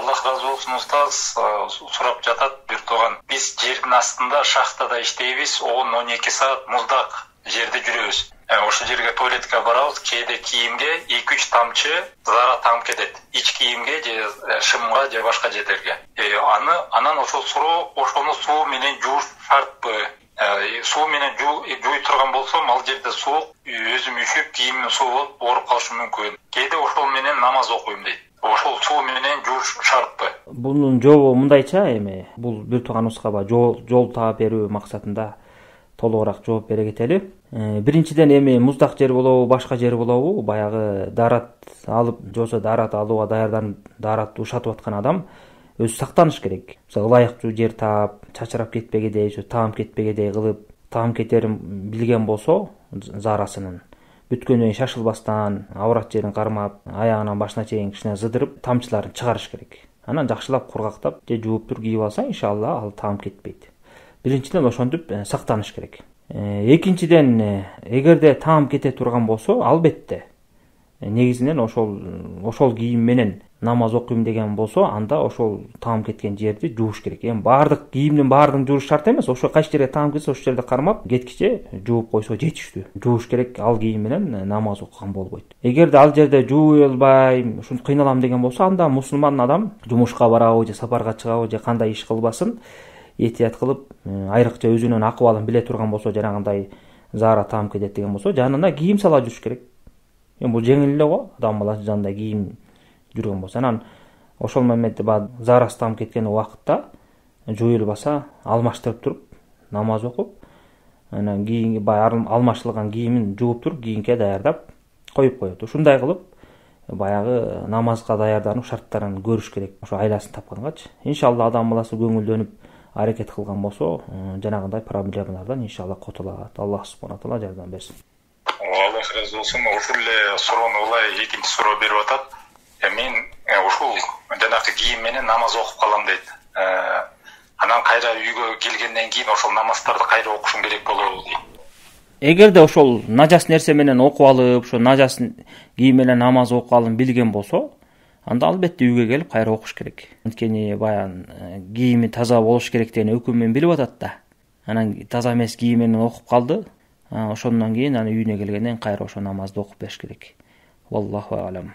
Аллах разы болсын, устаз. Сурап жатат бир тууган. Биз жердин астында шахтада иштейбиз, 10-12 саат муздак жерде жүрөбүз. Ошо жерге туалетке барабыз, кээде кийимге 2-3 тамчы зара тамып кетет. Ич кийимге же шымга же башка жерлерге. Анан ошол ошону суу менен жууш шартпы? Суу менен жууй турган болсом, ал жерде суук, өзүм үшүп, кийимим суу болуп ооруп калышым мүмкүн. Кээде ошол менен намаз окуйм дейт. Ошол суу менен жууш шартпы? Бунун жообу мындайча, эми бул бир тууганыбызга жол таап берүү максатында толугураак жооп бере кетели. Биринчиден эми муздак жер болобу, башка жер болобу, баягы даарат алып, жосо даарат алууга даярданып, дааратты ушатып аткан адам өзү сактаныш керек. Мисалы ылайыктуу жер таап, чачырап кетпегедей, таанып кетпегедей кылып, таанып кетерин билген болсо, зарасынын бүткөндөн кийин шашылбастан, аврат жерин кармап, аягынан башына чейин кичине зыдырып, тамчыларын чыгарыш керек. Анан жакшылап кургактап, же жууп туруп кийип алса, иншалла ал таанып кетпейт. Биринчиден ошентип сактаныш керек. Экинчиден, эгерде таанып кете турган болсо, албетте негизинен ошол кийим менен намаз окуйм деген болсо, анда ошол таанып кеткен жерди жууш керек. Эми баардык кийимдин баардыгын жууш шарт эмес. Ошо кайсы жерге таанып кетсе, ошол жерде кармап, кеткиче жууп койсо жетиштүү. Жууш керек, ал кийим менен намаз окуган болбойт. Эгерде ал жерде жууй албай, ушинтип кыйналам деген болсо, анда мусулман адам жумушка барабы же сапарга чыгабы же кандай иш кылбасын, этият кылып, айрыкча өзүнүн акыбалын биле турган болсо, жанагындай зара таанып кетет деген болсо, жанына кийим сала жүрүш керек. Эми бул жеңил эле го, адам баласы жанында кийим жүргөн болсо. Анан ошол моментте зарасы таанып кеткен убакытта жуюлбаса, алмаштырып туруп, намаз окуп, анан кийинки баягы алмашылган кийимин жууп туруп, кийинке даярдап коюп коет. Ушундай кылып, баягы намазга даярдануу шарттарын көрүш керек. Ошо айласын тапкангачы. Иншалла адам баласы көңүлдөнүп аракет кылган болсо, жанагындай проблемалардан иншалла котулат. Аллах субхана таала жардам берсин. Аллах разы болсун. Ушул эле суроону улай экинчи суроо берип атат. Мен ушул жанагы кийим менен намаз окуп калам дейт. Анан кайра үйгө келгенден кийин ошол намаздарды кайра окушум керек болобу дейт. Эгерде ошол нажас нерсе менен окуп алып, ошо нажас кийим менен намаз окугалын билген болсо, анда албетте үйгө келип кайра окуш керек. Анткени баян кийими таза болуш керек деген өкүмүн билип атат да. Анан таза эмес кийим менен окуп калды. Ошондон кийин аны үйүнө келгенден кайра ошо намазды окуп бериш керек. Валлаху алам.